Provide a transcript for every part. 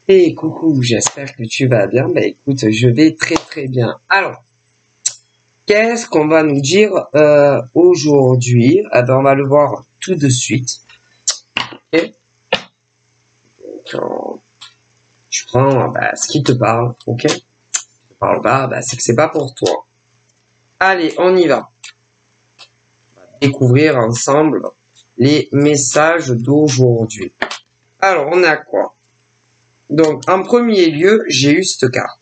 Et coucou, j'espère que tu vas bien. Bah écoute, je vais très très bien. Alors, qu'est-ce qu'on va nous dire aujourd'hui? Eh ben, on va le voir tout de suite. Et quand tu prends ce qui te parle, ok? Si te parle pas, c'est que c'est pas pour toi. Allez, on y va. On va découvrir ensemble les messages d'aujourd'hui. Alors, on a quoi? Donc, en premier lieu, j'ai eu cette carte.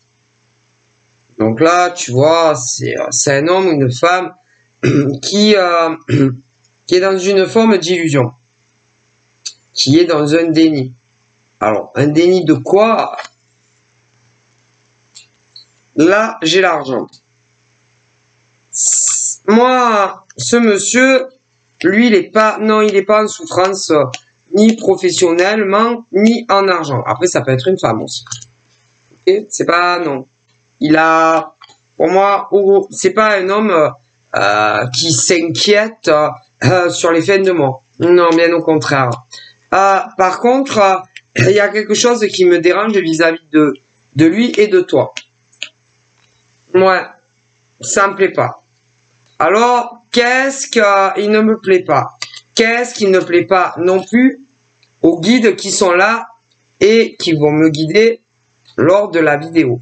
Donc là, tu vois, c'est un homme ou une femme qui, qui est dans une forme d'illusion, qui est dans un déni. Alors, un déni de quoi? Là, j'ai l'argent. Moi, ce monsieur, lui, il est pas en souffrance, ni professionnellement, ni en argent. Après, ça peut être une femme aussi. Okay, c'est pas, non. Pour moi, c'est pas un homme qui s'inquiète sur les fins de mois. Non, bien au contraire. Par contre, il y a quelque chose qui me dérange vis-à-vis de lui et de toi. Ouais, ça me plaît pas. Alors, qu'est-ce qu'il ne me plaît pas? Qu'est-ce qui ne plaît pas non plus aux guides qui sont là et qui vont me guider lors de la vidéo?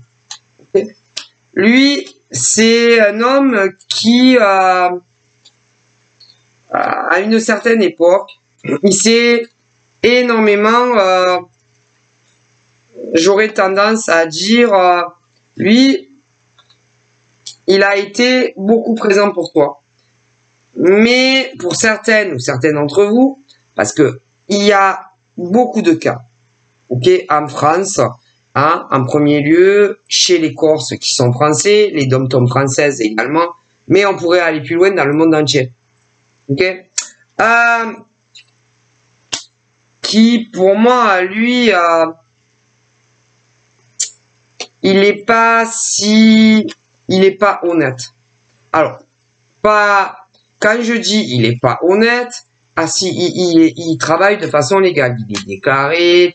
Okay. Lui, c'est un homme qui, à une certaine époque, il s'est énormément, j'aurais tendance à dire, lui, il a été beaucoup présent pour toi. Mais pour certaines ou certains d'entre vous, parce que il y a beaucoup de cas, ok, en France, hein, en premier lieu, chez les Corses qui sont français, les dom-toms françaises également, mais on pourrait aller plus loin dans le monde entier, ok, qui pour moi, lui, il est pas honnête. Alors, quand je dis il est pas honnête, si il travaille de façon légale, il est déclaré,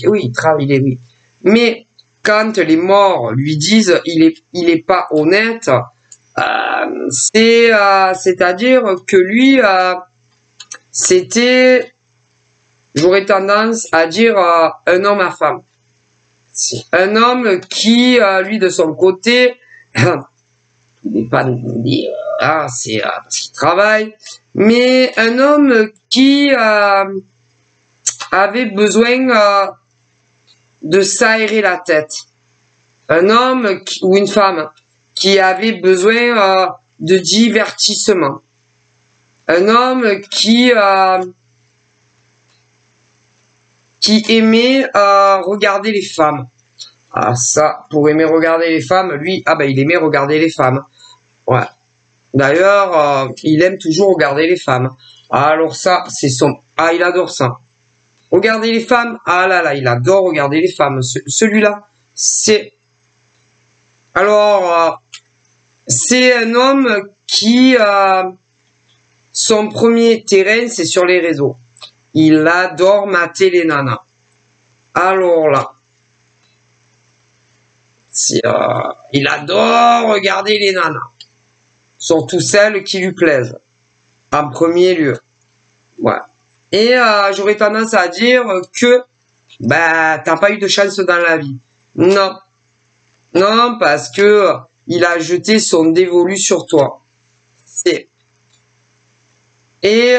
oui, il travaille, oui. Mais quand les morts lui disent il est pas honnête, c'est-à-dire que lui, c'était, j'aurais tendance à dire un homme à femme. Un homme qui, lui de son côté, il n'est pas dit, c'est parce qu'il travaille, mais un homme qui avait besoin de s'aérer la tête. Un homme ou une femme qui avait besoin de divertissement. Un homme qui aimait regarder les femmes. Ah ça, pour aimer regarder les femmes, lui, il aimait regarder les femmes. Ouais. D'ailleurs, il aime toujours regarder les femmes. Alors ça, c'est son... Ah, il adore ça. Regarder les femmes. Ah là là, il adore regarder les femmes. Celui-là, c'est... Alors, c'est un homme qui... son premier terrain, c'est sur les réseaux. Il adore mater les nanas. Alors là, il adore regarder les nanas. Surtout celles qui lui plaisent. En premier lieu. Ouais. Et j'aurais tendance à dire que t'as pas eu de chance dans la vie. Non. Non, parce que il a jeté son dévolu sur toi. Et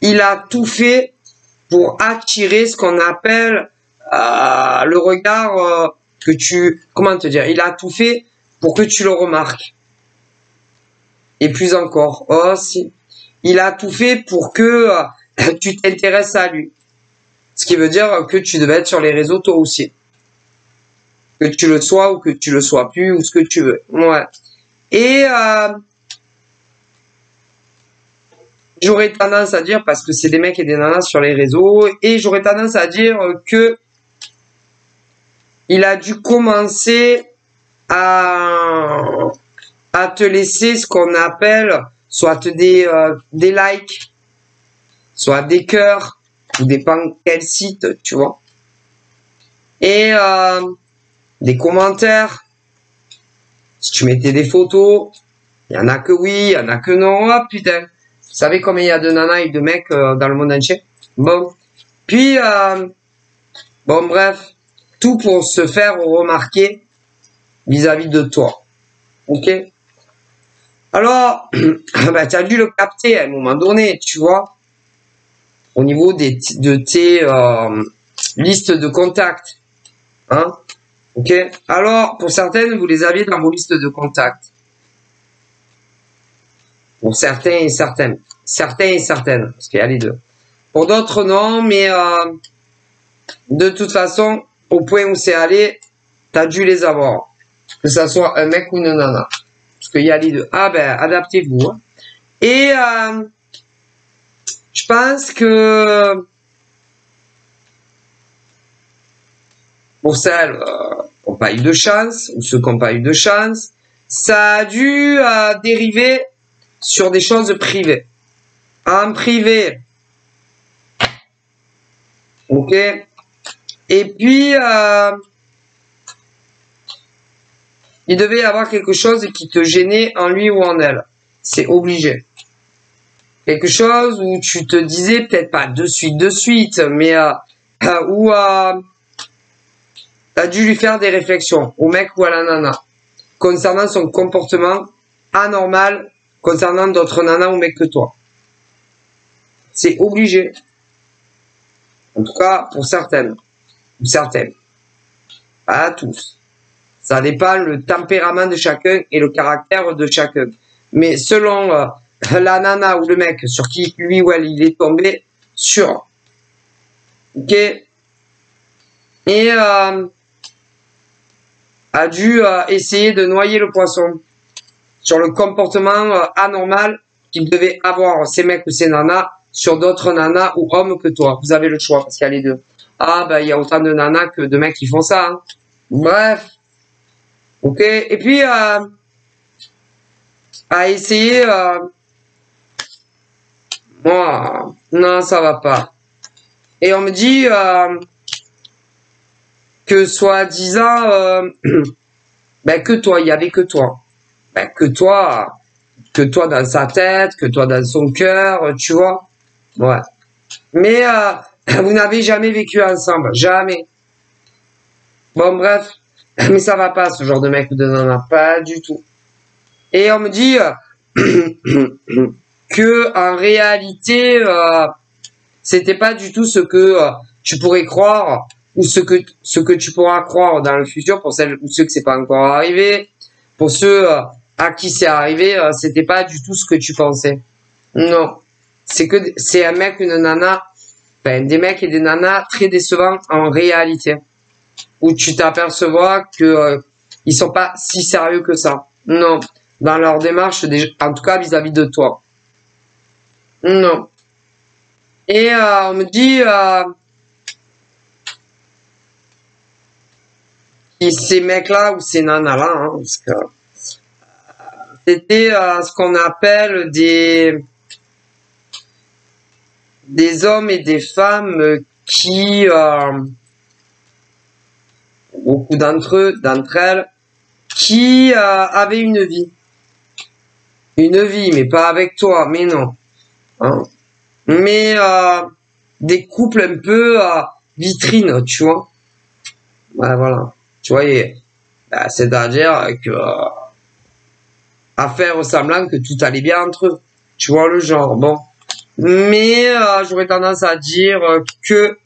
il a tout fait pour attirer ce qu'on appelle le regard que tu... Comment te dire? Il a tout fait pour que tu le remarques. Et plus encore. Oh, si. Il a tout fait pour que tu t'intéresses à lui. Ce qui veut dire que tu devais être sur les réseaux toi aussi. Que tu le sois ou que tu le sois plus ou ce que tu veux. Ouais. Et j'aurais tendance à dire, parce que c'est des mecs et des nanas sur les réseaux, et j'aurais tendance à dire que il a dû commencer à te laisser ce qu'on appelle soit des likes, soit des cœurs, tout dépend quel site, tu vois. Et des commentaires. Si tu mettais des photos, il y en a que oui, il y en a que non. Oh putain. Vous savez combien il y a de nanas et de mecs dans le monde entier? Bon. Puis, bon bref, tout pour se faire remarquer vis-à-vis de toi. Ok? Alors, bah, tu as dû le capter à un moment donné, tu vois, au niveau de tes listes de contacts. Hein? Ok? Alors, pour certaines, vous les aviez dans vos listes de contacts. Pour certains et certaines. Certains et certaines, parce qu'il y a les deux. Pour d'autres, non, mais de toute façon, au point où c'est allé, tu as dû les avoir. Que ça soit un mec ou une nana. Parce qu'il y a les deux. Ah ben, adaptez-vous. Hein. Et je pense que pour celles qui n'ont pas eu de chance, ou ceux qui n'ont pas eu de chance, ça a dû dériver sur des choses privées. En privé. Ok. Et puis, il devait y avoir quelque chose qui te gênait en lui ou en elle. C'est obligé. Quelque chose où tu te disais, peut-être pas de suite, mais où tu as dû lui faire des réflexions, au mec ou à la nana, concernant son comportement anormal, concernant d'autres nanas ou mecs que toi. C'est obligé. En tout cas, pour certaines. Ou certaines. Pas tous. Ça dépend le tempérament de chacun et le caractère de chacun. Mais selon la nana ou le mec sur qui lui ou elle il est tombé, sûr. Ok? Et a dû essayer de noyer le poisson sur le comportement anormal qu'ils devaient avoir ces mecs ou ces nanas sur d'autres nanas ou hommes que toi. Vous avez le choix parce qu'il y a les deux. Ah ben il y a autant de nanas que de mecs qui font ça. Hein. Bref. Ok. Et puis à essayer moi non ça va pas. Et on me dit que soi-disant ben que toi, il y avait que toi. Ben que toi dans sa tête, que toi dans son cœur, tu vois. Ouais. Mais vous n'avez jamais vécu ensemble, jamais. Bon bref, mais ça va pas ce genre de mec ou de nana, pas du tout. Et on me dit que en réalité, c'était pas du tout ce que tu pourrais croire ou ce que tu pourras croire dans le futur pour celles ou ceux que c'est pas encore arrivé, pour ceux à qui c'est arrivé, c'était pas du tout ce que tu pensais. Non, c'est un mec, une nana, enfin des mecs et des nanas très décevants en réalité, où tu t'apercevras que ils sont pas si sérieux que ça. Non, dans leur démarche, en tout cas vis-à-vis de toi. Non. Et on me dit ces mecs-là ou ces nanas-là, hein, parce que c'était ce qu'on appelle des hommes et des femmes qui, beaucoup d'entre elles, qui avaient une vie. Une vie, mais pas avec toi, mais non. Hein. Mais des couples un peu vitrine, tu vois. Ouais, voilà. Tu vois, bah, c'est-à-dire que à faire semblant que tout allait bien entre eux. Tu vois le genre, bon. Mais j'aurais tendance à dire que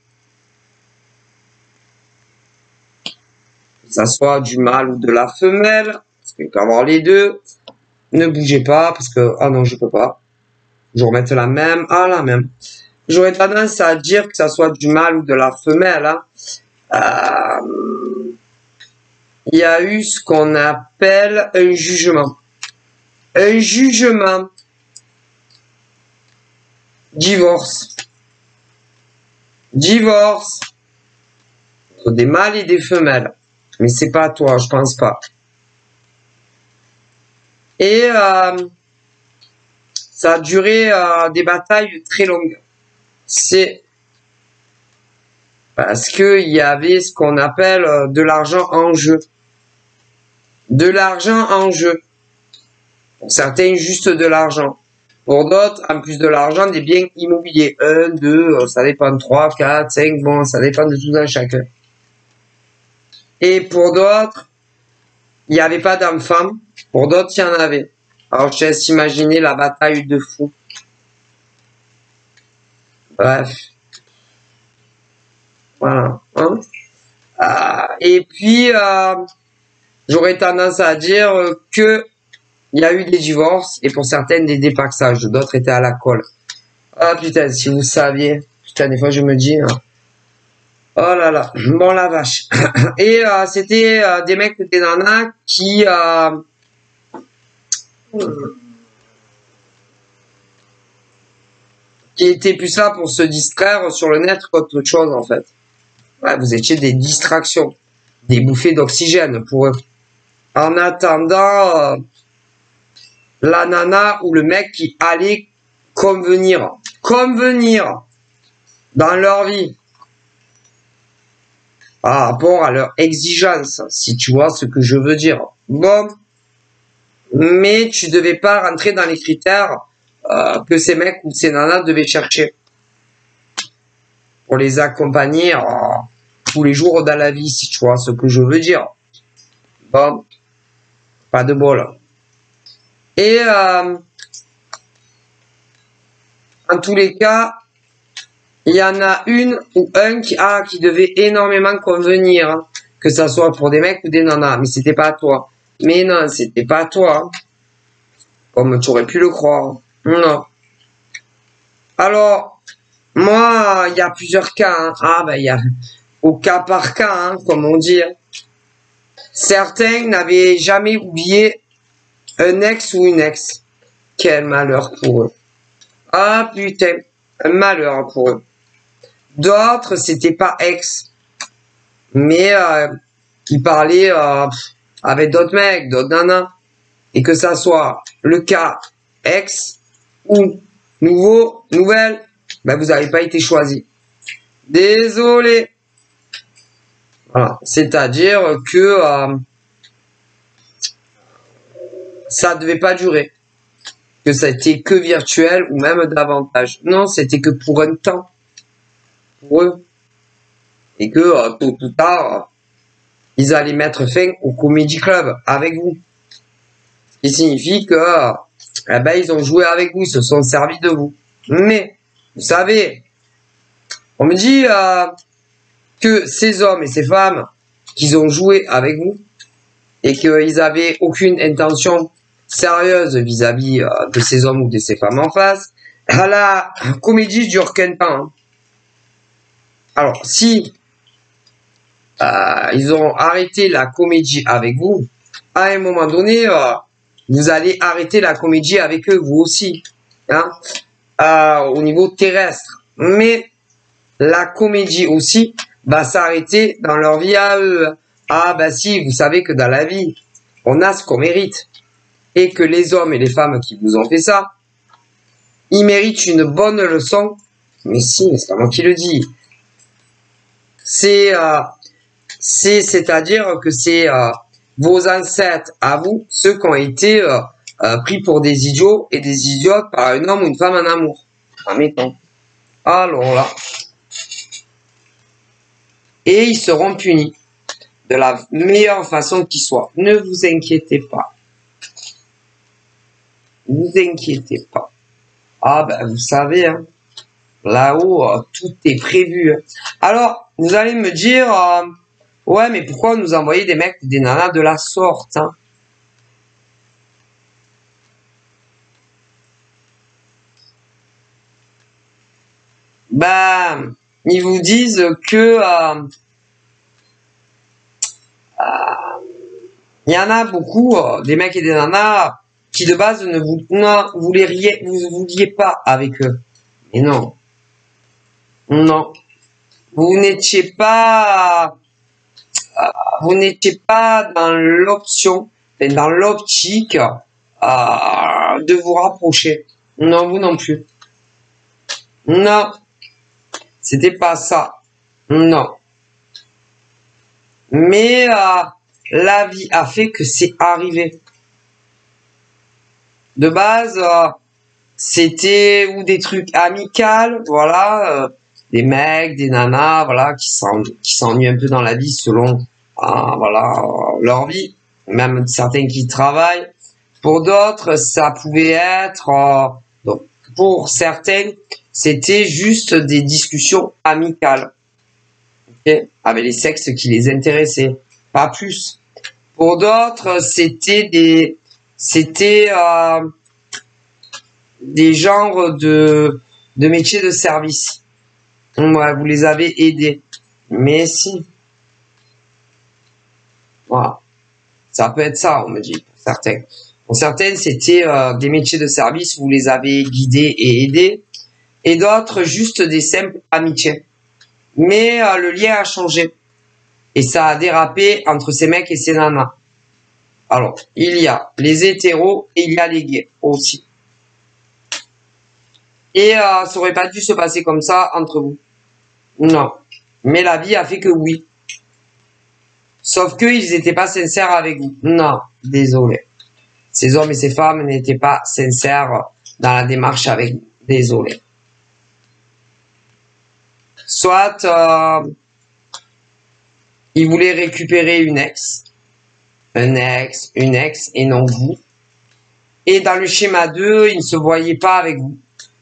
ça soit du mâle ou de la femelle, parce qu'il peut y avoir les deux. Ne bougez pas, parce que, ah non, je peux pas. Je vais remettre la même, ah la même. J'aurais tendance à dire que ça soit du mâle ou de la femelle. Hein. Il y a eu ce qu'on appelle un jugement. Un jugement. Divorce. Divorce. Entre des mâles et des femelles. Mais c'est pas toi, je pense pas. Et ça a duré des batailles très longues. C'est Parce que il y avait ce qu'on appelle de l'argent en jeu. De l'argent en jeu. Pour certains, juste de l'argent. Pour d'autres, en plus de l'argent, des biens immobiliers. 1, 2, ça dépend, 3, 4, 5, bon, ça dépend de tout un chacun. Et pour d'autres, il n'y avait pas d'enfants. Pour d'autres, il y en avait. Alors, je laisse imaginer la bataille de fous. Bref. Voilà. Hein? Et puis, j'aurais tendance à dire que il y a eu des divorces et pour certaines des dépaxages. D'autres étaient à la colle. Ah putain, si vous saviez. Putain, des fois je me dis... oh là là, bon la vache. Et c'était des mecs ou des nanas qui étaient plus là pour se distraire sur le net qu'autre chose en fait. Ouais, vous étiez des distractions, des bouffées d'oxygène pour eux. En attendant la nana ou le mec qui allait convenir dans leur vie par rapport à leur exigence, si tu vois ce que je veux dire. Bon, mais tu devais pas rentrer dans les critères que ces mecs ou ces nanas devaient chercher pour les accompagner tous les jours dans la vie, si tu vois ce que je veux dire. Bon, pas de bol. Et en tous les cas, il y en a une ou un qui devait énormément convenir, hein, que ça soit pour des mecs ou des nanas, mais c'était pas toi. Mais non, c'était pas toi, hein, comme tu aurais pu le croire. Non. Alors, moi, il y a plusieurs cas. Hein. Ah ben, il y a au cas par cas, hein, comme on dit. Certains n'avaient jamais oublié un ex ou une ex. Quel malheur pour eux. Ah putain, un malheur pour eux. D'autres, c'était pas ex, mais qui parlaient avec d'autres mecs, d'autres nanas. Et que ça soit le cas ex ou nouvelle, ben vous n'avez pas été choisi. Désolé. Voilà. C'est-à-dire que ça devait pas durer. Que ça était que virtuel ou même davantage. Non, c'était que pour un temps. Pour eux. Et que tôt ou tard, ils allaient mettre fin au Comedy Club avec vous. Ce qui signifie que eh ben, ils ont joué avec vous, ils se sont servis de vous. Mais, vous savez, on me dit que ces hommes et ces femmes qu'ils ont joué avec vous et qu'ils avaient aucune intention sérieuse vis-à-vis de ces hommes ou de ces femmes en face, la comédie dure qu'un temps. Hein. Alors, si ils ont arrêté la comédie avec vous, à un moment donné, vous allez arrêter la comédie avec eux, vous aussi, hein, au niveau terrestre. Mais la comédie aussi va s'arrêter dans leur vie à eux. Ah bah si, vous savez que dans la vie, on a ce qu'on mérite. Et que les hommes et les femmes qui vous ont fait ça, ils méritent une bonne leçon. Mais si, c'est pas moi qui le dis. C'est-à-dire que c'est vos ancêtres à vous, ceux qui ont été pris pour des idiots et des idiotes par un homme ou une femme en amour. Admettons. Alors là. Et ils seront punis de la meilleure façon qui soit. Ne vous inquiétez pas. Ne vous inquiétez pas. Ah ben vous savez, hein, là-haut, tout est prévu. Alors, vous allez me dire, ouais, mais pourquoi nous envoyer des mecs ou des nanas de la sorte, hein? Ben, ils vous disent que il y en a beaucoup, des mecs et des nanas, qui de base ne vouliez pas avec eux. Mais non. Non. Vous n'étiez pas dans l'option, dans l'optique de vous rapprocher. Non, vous non plus. Non. C'était pas ça. Non. Mais la vie a fait que c'est arrivé. De base, c'était ou des trucs amicaux, voilà, des mecs, des nanas, voilà, qui s'ennuient un peu dans la vie selon, voilà, leur vie. Même certains qui travaillent. Pour d'autres, ça pouvait être, donc, pour certains, c'était juste des discussions amicales, okay, avec les sexes qui les intéressaient, pas plus. Pour d'autres, c'était des genres de métiers de service. Ouais, vous les avez aidés. Mais si. Voilà. Ça peut être ça, on me dit, pour certains. Pour certaines, c'était des métiers de service, vous les avez guidés et aidés. Et d'autres, juste des simples amitiés. Mais le lien a changé. Et ça a dérapé entre ces mecs et ces nanas. Alors, il y a les hétéros et il y a les gays aussi. Et ça aurait pas dû se passer comme ça entre vous. Non. Mais la vie a fait que oui. Sauf qu'ils n'étaient pas sincères avec vous. Non, désolé. Ces hommes et ces femmes n'étaient pas sincères dans la démarche avec vous. Désolé. Soit ils voulaient récupérer une ex, une ex, et non vous. Et dans le schéma 2, ils ne se voyaient pas avec vous.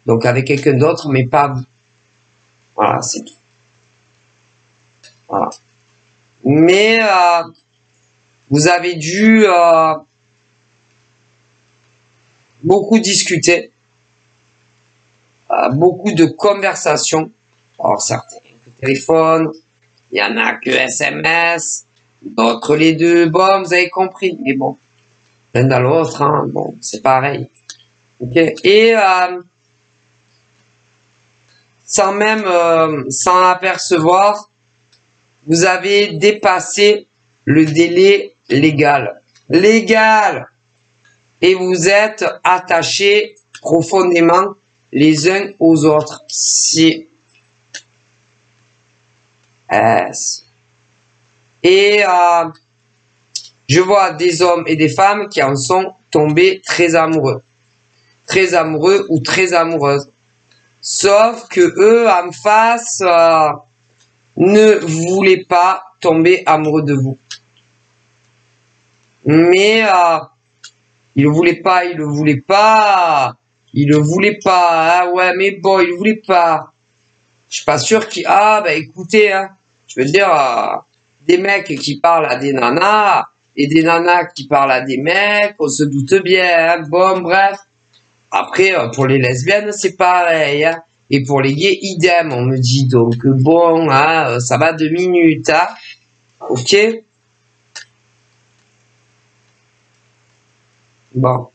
Donc avec quelqu'un d'autre, mais pas vous. Voilà, c'est tout. Voilà. Mais vous avez dû beaucoup discuter, beaucoup de conversations. Alors certains que téléphone, il y en a que SMS, d'autres les deux. Bon, vous avez compris, mais bon, l'un dans l'autre, hein, bon, c'est pareil. Ok. Et sans apercevoir, vous avez dépassé le délai légal. Et vous êtes attachés profondément les uns aux autres. Si. Et je vois des hommes et des femmes qui en sont tombés très amoureux ou très amoureuses. Sauf que eux, en face, ne voulaient pas tomber amoureux de vous. Mais ils le voulaient pas. Ah ouais, mais bon, ils le voulaient pas. Je suis pas sûr qu'ils... Ah, bah écoutez, hein, je veux dire, des mecs qui parlent à des nanas et des nanas qui parlent à des mecs, on se doute bien, hein. Bon, bref. Après, pour les lesbiennes, c'est pareil, hein. Et pour les gays, idem, on me dit. Donc, bon, hein, ça va 2 minutes, hein. Ok? Bon.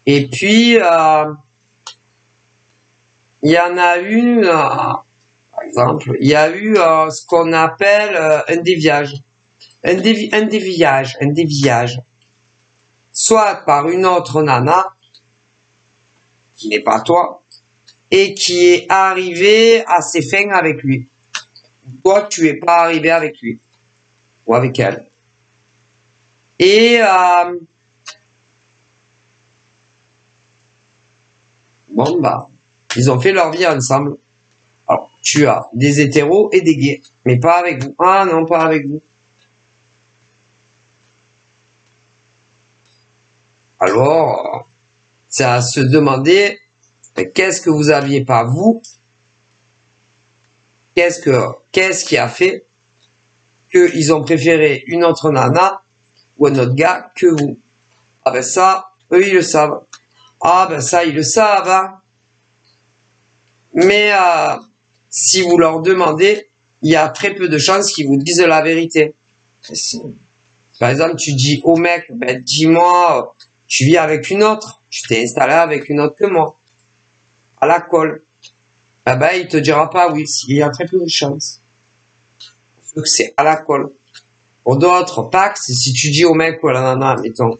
Et puis, il y en a une, par exemple, il y a eu ce qu'on appelle un déviage. Un déviage. Soit par une autre nana, qui n'est pas toi, et qui est arrivée à ses fins avec lui. Toi, tu es pas arrivé avec lui. Ou avec elle. Et bon, bah, ils ont fait leur vie ensemble. Alors, tu as des hétéros et des gays, mais pas avec vous. Ah non, pas avec vous. Alors, c'est à se demander, qu'est-ce que vous aviez pas vous? Qu'est-ce qui a fait qu'ils ont préféré une autre nana ou un autre gars que vous? Ah ben ça, eux ils le savent. Ah ben ça, ils le savent, hein. Mais si vous leur demandez, il y a très peu de chances qu'ils vous disent la vérité. Par exemple, tu dis au mec, ben dis-moi, tu vis avec une autre, tu t'es installé avec une autre que moi, à la colle. Ah ben il te dira pas oui, il y a très peu de chances. Parce que c'est à la colle. Pour d'autres, Pax, si tu dis au mec ou à la nana, mettons,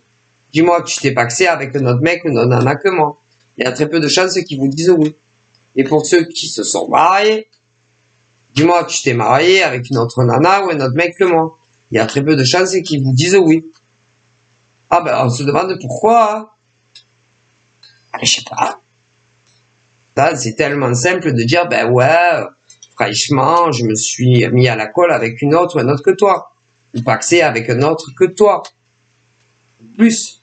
dis-moi que tu t'es paxé avec un autre mec ou une autre nana que moi, il y a très peu de chances qu'ils vous disent oui. Et pour ceux qui se sont mariés, Dis-moi, tu t'es marié avec une autre nana ou un autre mec que moi. Il y a très peu de chances qu'ils vous disent oui. Ah ben, on se demande pourquoi. Hein. Ah, je sais pas. Ça, c'est tellement simple de dire, ben ouais, franchement, je me suis mis à la colle avec une autre ou un autre que toi. Ou paxé avec un autre que toi. Plus.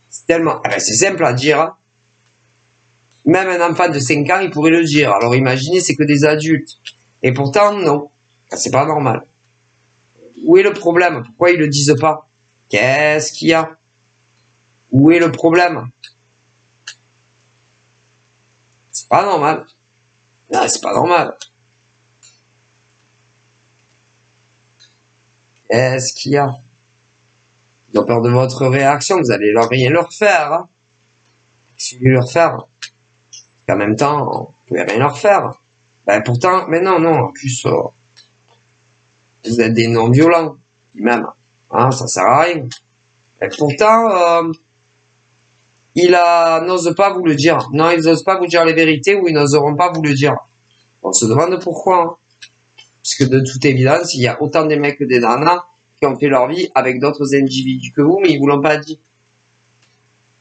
C'est tellement... Ah ben, c'est simple à dire. Hein. Même un enfant de 5 ans, il pourrait le dire. Alors imaginez, c'est que des adultes. Et pourtant, non. C'est pas normal. Où est le problème? Pourquoi ils le disent pas? Qu'est-ce qu'il y a? Où est le problème? C'est pas normal. Non, c'est pas normal. Qu'est-ce qu'il y a? Ils ont peur de votre réaction, vous allez rien leur faire. Hein. Si vous leur faire, en même temps, vous pouvez rien leur faire. Ben pourtant, mais non, en plus, vous êtes des non-violents, même. Hein, ça sert à rien. Et pourtant, n'ose pas vous le dire. Non, ils n'osent pas vous dire les vérités ou ils n'oseront pas vous le dire. On se demande pourquoi. Hein. Puisque de toute évidence, il y a autant des mecs que des nanas qui ont fait leur vie avec d'autres individus que vous, mais ils vous l'ont pas dit.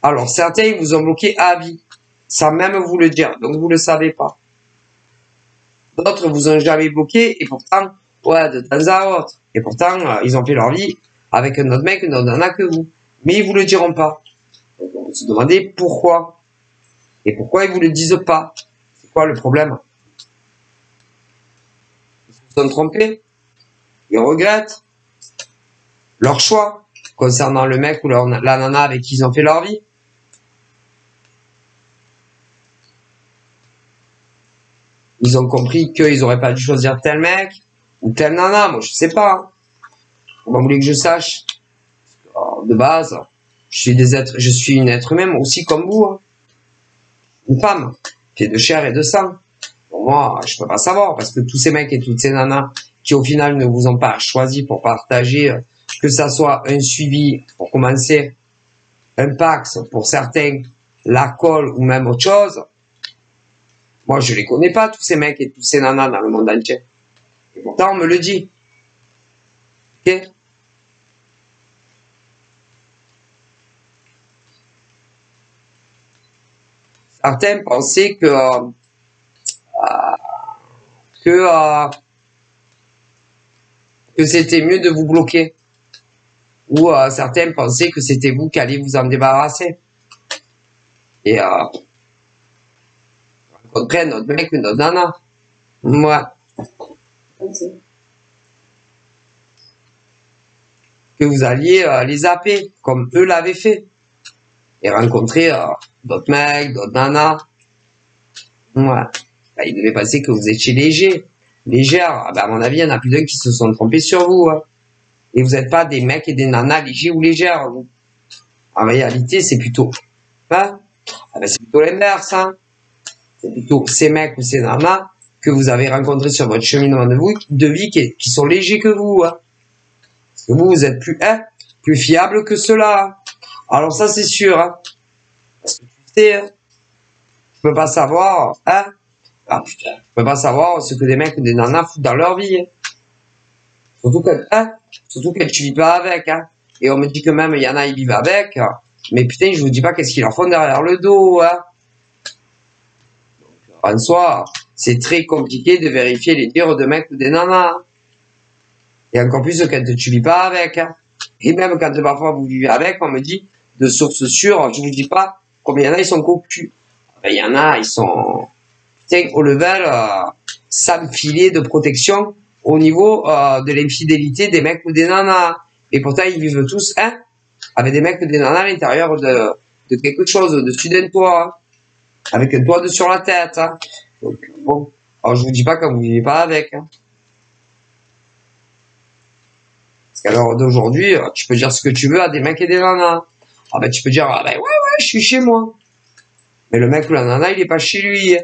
Alors, certains, ils vous ont bloqué à vie, sans même vous le dire, donc vous le savez pas. D'autres vous ont jamais bloqué, et pourtant, ouais, de temps à autre. Et pourtant, ils ont fait leur vie avec un autre mec, une autre nana que vous. Mais ils vous le diront pas. Donc, on se demandait pourquoi. Et pourquoi ils vous le disent pas. C'est quoi le problème? Ils se sont trompés. Ils regrettent leur choix concernant le mec ou la nana avec qui ils ont fait leur vie. Ils ont compris qu'ils auraient pas dû choisir tel mec ou telle nana. Moi, je sais pas. Comment vous voulez que je sache? Alors, de base, je suis une être humain aussi comme vous. Hein. Une femme, qui est de chair et de sang. Pour moi, je peux pas savoir parce que tous ces mecs et toutes ces nanas qui au final ne vous ont pas choisi pour partager, que ça soit un suivi pour commencer, un pax pour certains, la colle ou même autre chose. Moi, je les connais pas tous ces mecs et tous ces nanas dans le monde entier. Et pourtant, on me le dit. Ok? Certains pensaient que c'était mieux de vous bloquer. Ou certains pensaient que c'était vous qui alliez vous en débarrasser. Et rencontrer notre mec ou notre nana. Moi. Okay. Que vous alliez les zapper, comme eux l'avaient fait. Et rencontrer d'autres mecs, d'autres nanas. Ouais. Ben, ils devaient penser que vous étiez léger. Légère. Ben, à mon avis, il y en a plus d'un qui se sont trompés sur vous. Hein. Et vous n'êtes pas des mecs et des nanas légers ou légères. Vous. En réalité, c'est plutôt... Hein ah ben, c'est plutôt l'inverse. Hein. C'est plutôt ces mecs ou ces nanas que vous avez rencontrés sur votre cheminement de vie qui sont légers que vous. Hein. Parce que vous êtes plus fiable que cela. Hein. Alors ça, c'est sûr. Hein. Parce que tu sais, hein, je peux pas savoir, hein. Ah putain, je peux pas savoir ce que des mecs ou des nanas foutent dans leur vie. Hein. Surtout quand tu vis pas avec. Hein. Et on me dit que même il y en a, ils vivent avec. Hein. Mais putain, je vous dis pas qu'est-ce qu'ils leur font derrière le dos. Hein. Donc, en soi, c'est très compliqué de vérifier les dires de mecs ou des nanas. Hein. Et encore plus quand tu vis pas avec. Hein. Et même quand parfois vous vivez avec, on me dit de sources sûres, je vous dis pas combien il y en a, ils sont cocus. Il y en a, ils sont putain, au level sans filet de protection au niveau de l'infidélité des mecs ou des nanas. Et pourtant, ils vivent tous avec des mecs ou des nanas à l'intérieur de quelque chose, au-dessus d'un toit, hein, avec un toit sur la tête. Hein. Donc, bon, alors je vous dis pas quand vous vivez pas avec. Hein. Parce qu'à l'heure d'aujourd'hui, tu peux dire ce que tu veux à des mecs et des nanas. Ah ben tu peux dire, ah ben ouais, je suis chez moi. Mais le mec ou la nana, il est pas chez lui.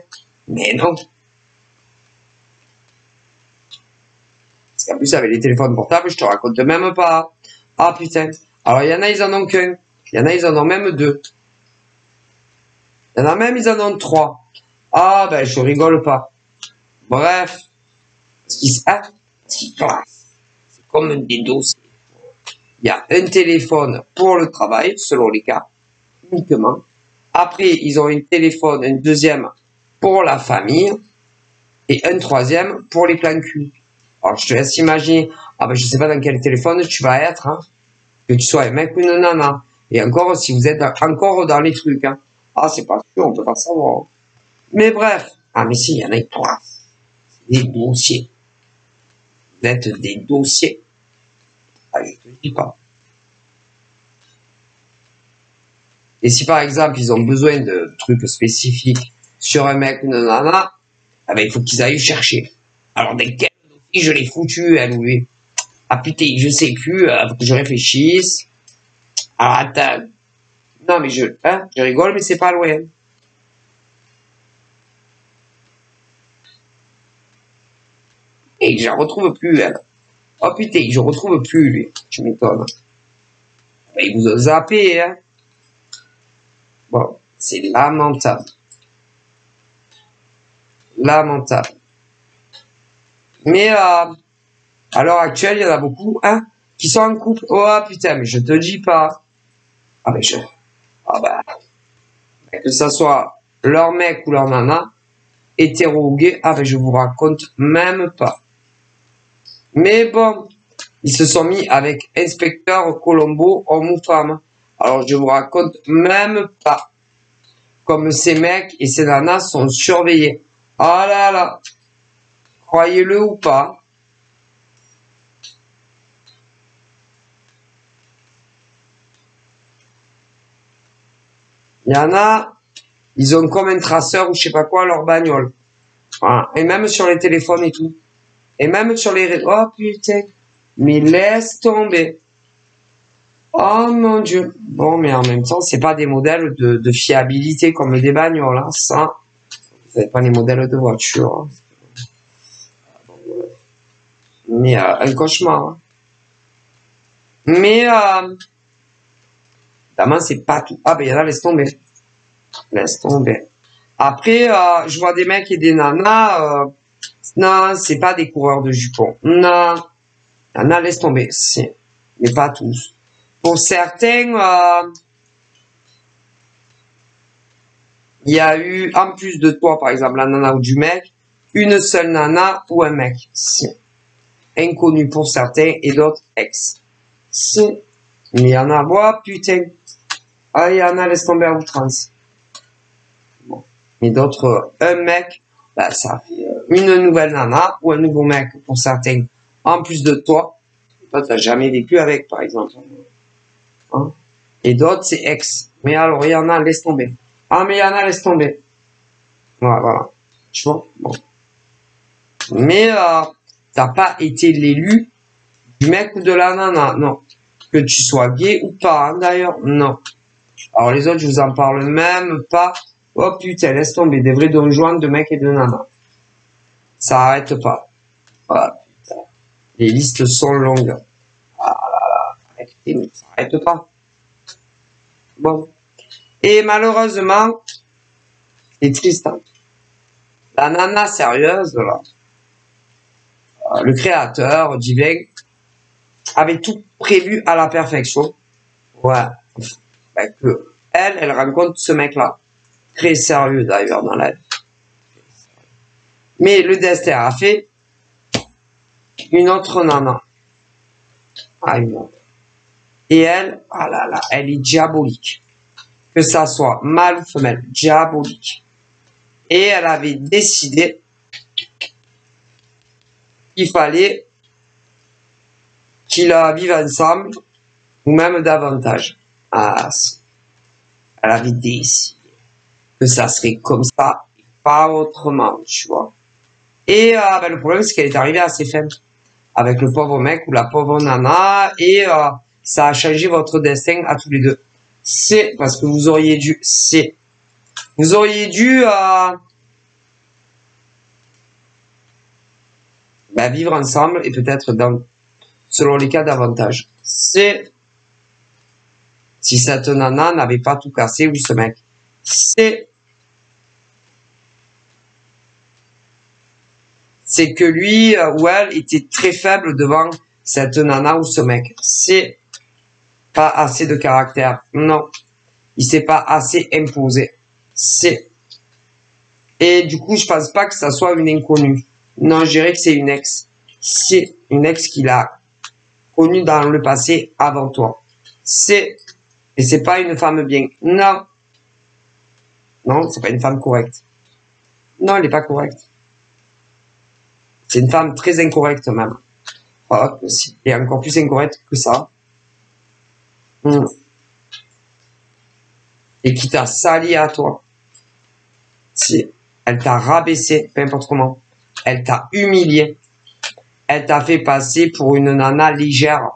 Mais non. Parce qu'en plus, avec les téléphones portables, je te raconte même pas. Ah putain. Alors, il y en a, ils en ont qu'un. Il y en a, ils en ont même deux. Il y en a même, ils en ont trois. Ah ben, je rigole pas. Bref. Ce qui classe. C'est comme des dossiers. Il y a un téléphone pour le travail, selon les cas, uniquement. Après, ils ont un téléphone, un deuxième pour la famille et un troisième pour les plans cul. Alors, je te laisse imaginer, je sais pas dans quel téléphone tu vas être, hein, que tu sois un mec ou une nana. Et encore, si vous êtes encore dans les trucs, hein. C'est pas sûr, on peut pas savoir. Mais bref. Mais si, il y en a trois. Des dossiers. Vous êtes des dossiers. Je te dis pas. Et si par exemple, ils ont besoin de trucs spécifiques sur un mec ou une nana, il faut qu'ils aillent chercher. Alors, dans quel dossier je l'ai foutu, elle ou lui? Putain, je sais plus, faut que je réfléchisse. Alors, attends. Non, mais je rigole, mais c'est pas loin. Et je la retrouve plus, elle. Oh putain, je retrouve plus, lui. Tu m'étonnes. Il vous a zappé, hein. Bon, c'est lamentable. Lamentable. Mais à l'heure actuelle, il y en a beaucoup, hein, qui sont en couple. Oh putain, mais je te dis pas. Que ça soit leur mec ou leur nana, hétéro ou gay, je vous raconte même pas. Mais bon, ils se sont mis avec inspecteur Colombo, homme ou femme. Alors je vous raconte même pas. Comme ces mecs et ces nanas sont surveillés. Ah là là. Croyez-le ou pas. Il y en a, ils ont comme un traceur ou je sais pas quoi leur bagnole. Voilà. Et même sur les téléphones et tout. Et même sur les réseaux. Oh putain. Mais laisse tomber. Oh mon Dieu. Bon, mais en même temps, c'est pas des modèles de fiabilité comme des bagnoles. Hein. Ça, vous n'avez pas les modèles de voiture. Hein. Mais un cauchemar. Hein. Mais évidemment, c'est pas tout. Il y en a, laisse tomber. Laisse tomber. Après, je vois des mecs et des nanas. Non, c'est pas des coureurs de jupons. Non. Il y en a, laisse tomber. Mais pas tous. Pour certains, il y a eu, en plus de toi, par exemple, la nana ou du mec, une seule nana ou un mec. Inconnu pour certains et d'autres ex. Mais il y en a, putain. Il y en a, laisse tomber à outrance. Bon. Et d'autres, un mec, ça fait une nouvelle nana ou un nouveau mec pour certains. En plus de toi, toi, t'as jamais vécu avec, par exemple. Hein? Et d'autres, c'est ex. Mais alors, il y en a, laisse tomber. Mais il y en a, laisse tomber. Voilà. Tu vois? Bon. Mais, t'as pas été l'élu du mec ou de la nana. Non. Que tu sois gay ou pas, hein, d'ailleurs. Non. Alors, les autres, je vous en parle même pas. Oh putain, laisse tomber. Des vrais donjons de mecs et de nana. Ça arrête pas. Voilà, putain. Les listes sont longues. Mais ça arrête pas. Bon. Et malheureusement, c'est triste. Hein. La nana sérieuse, là, le créateur divin avait tout prévu à la perfection. Ouais. Que elle rencontre ce mec-là. Très sérieux d'ailleurs dans la vie. Mais le destin a fait une autre nana. Une autre. Et elle, elle est diabolique. Que ça soit mâle ou femelle, diabolique. Et elle avait décidé qu'il fallait qu'ils vivent ensemble, ou même davantage. Elle avait décidé que ça serait comme ça, et pas autrement, tu vois. Et le problème, c'est qu'elle est arrivée à ses fins, avec le pauvre mec ou la pauvre nana, et ça a changé votre destin à tous les deux. C'est parce que vous auriez dû, vivre ensemble et peut-être selon les cas davantage. Si cette nana n'avait pas tout cassé ou ce mec. c'est que lui ou elle était très faible devant cette nana ou ce mec. C'est pas assez de caractère. Non. Il s'est pas assez imposé. C'est. Et du coup, je pense pas que ça soit une inconnue. Non, je dirais que c'est une ex. C'est une ex qu'il a connue dans le passé avant toi. C'est. Et c'est pas une femme bien. Non. Non, c'est pas une femme correcte. Non, elle est pas correcte. C'est une femme très incorrecte même. Ah, et encore plus incorrecte que ça. Et qui t'a sali à toi. Si elle t'a rabaissé, peu importe comment. Elle t'a humilié. Elle t'a fait passer pour une nana légère.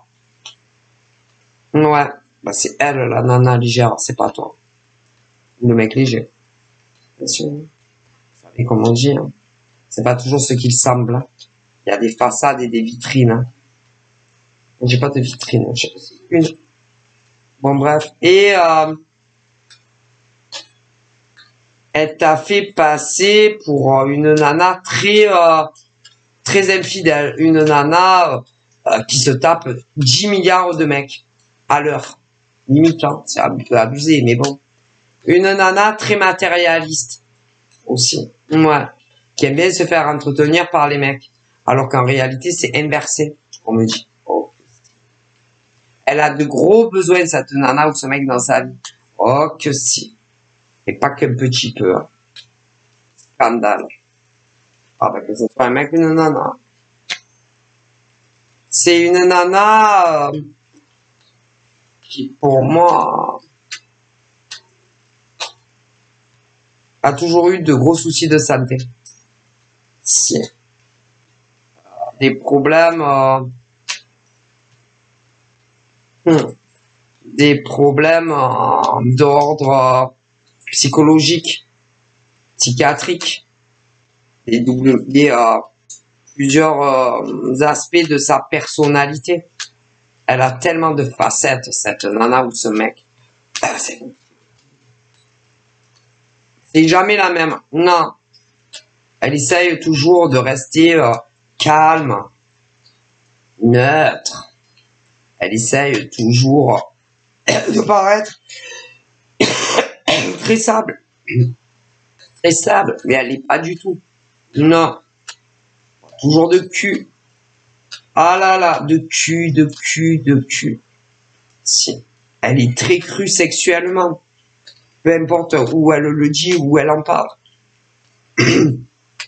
Ouais, bah c'est elle la nana légère, c'est pas toi. Le mec léger. Bien sûr. Vous savez comment on dit, hein. C'est pas toujours ce qu'il semble. Hein. Il y a des façades et des vitrines. Hein. J'ai pas de vitrine. J'ai une. Bon bref. Et elle t'a fait passer pour une nana très infidèle. Une nana qui se tape 10 milliards de mecs à l'heure. Limite, hein, c'est un peu abusé, mais bon. Une nana très matérialiste aussi. Ouais. Qui aime bien se faire entretenir par les mecs. Alors qu'en réalité, c'est inversé, on me dit. Oh. Elle a de gros besoins, cette nana ou ce mec dans sa vie. Oh, que si. Et pas qu'un petit peu. Hein. Scandale. Ah, bah, que ce soit un mec ou une nana. C'est une nana qui, pour moi, a toujours eu de gros soucis de santé. Si. Des problèmes, d'ordre psychologique, psychiatrique, plusieurs aspects de sa personnalité. Elle a tellement de facettes, cette nana ou ce mec. C'est jamais la même. Non. Elle essaye toujours de rester calme, neutre. Elle essaye toujours de paraître très stable. Très stable, mais elle n'est pas du tout. Non. Toujours de cul. Ah là là, de cul, de cul, de cul. Si. Elle est très crue sexuellement. Peu importe où elle le dit, où elle en parle.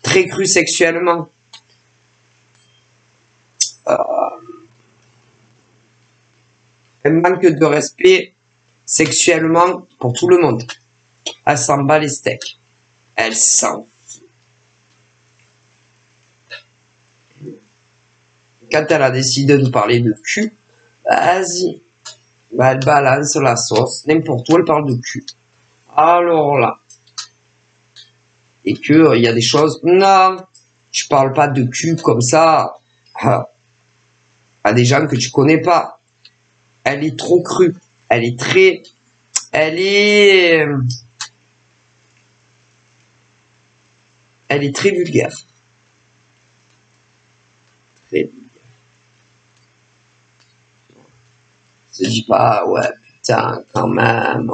Très crue sexuellement. Elle manque de respect sexuellement pour tout le monde. Elle s'en bat les steaks. Elle s'en fout. Quand elle a décidé de parler de cul, vas-y. Bah, elle balance la sauce. N'importe où, elle parle de cul. Alors là. Et que il y a des choses. Non, tu parles pas de cul comme ça à des gens que tu connais pas. Elle est trop crue. Elle est très. Elle est très vulgaire. Très vulgaire. Je dis pas, ouais, putain, quand même.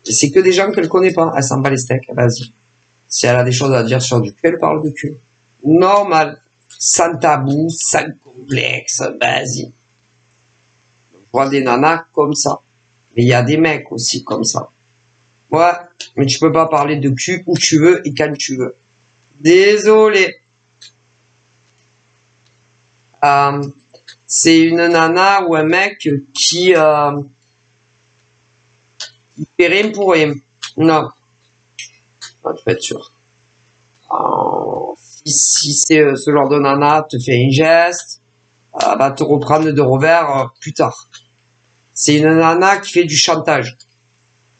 C'est que des gens qu'elle connaît pas. Elle s'en bat les steaks. Vas-y. Si elle a des choses à dire sur du cul, elle parle de cul. Normal. Sans tabou, sans complexe. Vas-y. Je vois des nanas comme ça. Mais il y a des mecs aussi comme ça. Ouais. Mais tu peux pas parler de cul où tu veux et quand tu veux. Désolé. C'est une nana ou un mec qui fait rien pour rien. Non. Tu peux être sûr. Si c'est ce genre de nana te fait un geste, va te reprendre de revers plus tard. C'est une nana qui fait du chantage.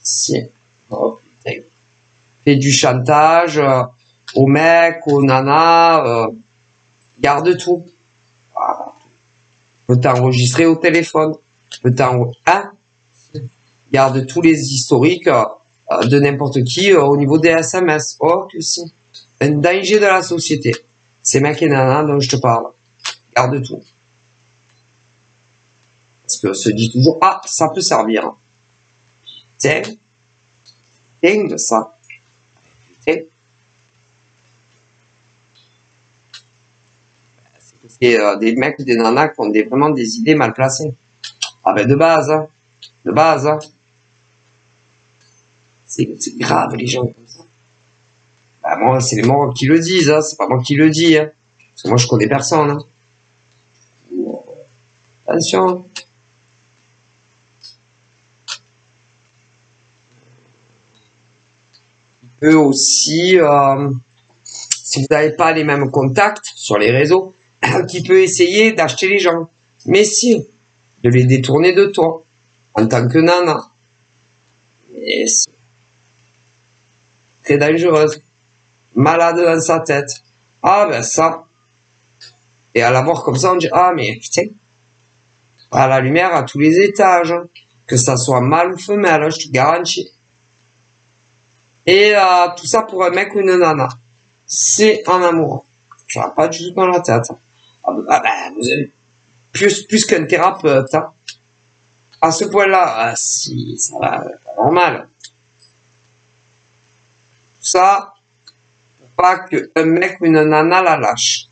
Si. Oh, putain. Fait du chantage aux mecs, aux nanas. Garde tout. Peut t'enregistrer au téléphone. Garde tous les historiques de n'importe qui au niveau des SMS. Oh, que si. un danger de la société. Ces mecs et nanas dont je te parle. Garde tout. Parce que se dit toujours, ah, ça peut servir. Tiens. Tiens de ça. Tiens. C'est des mecs ou des nanas qui ont vraiment des idées mal placées. Ah ben de base, hein. De base, hein. C'est grave les gens comme ça. Bah moi, c'est les morts qui le disent, hein. C'est pas moi qui le dis, hein. Parce que moi je connais personne, hein. Attention. Il peut aussi, si vous n'avez pas les mêmes contacts sur les réseaux, qui peut essayer d'acheter les gens. Mais si, de les détourner de toi, en tant que nana. Et c'est très dangereuse. Malade dans sa tête. Ah ben ça. Et à la voir comme ça, on dit, ah mais putain. À la lumière à tous les étages. Hein. Que ça soit mâle ou femelle, hein, je te garantis. Et tout ça pour un mec ou une nana. C'est en amour. Tu n'as pas du tout dans la tête. Ah ben, vous avez plus qu'un thérapeute. Hein. À ce point-là, si, ça va, pas normal. Tout ça, pour pas qu'un mec ou une nana la lâche.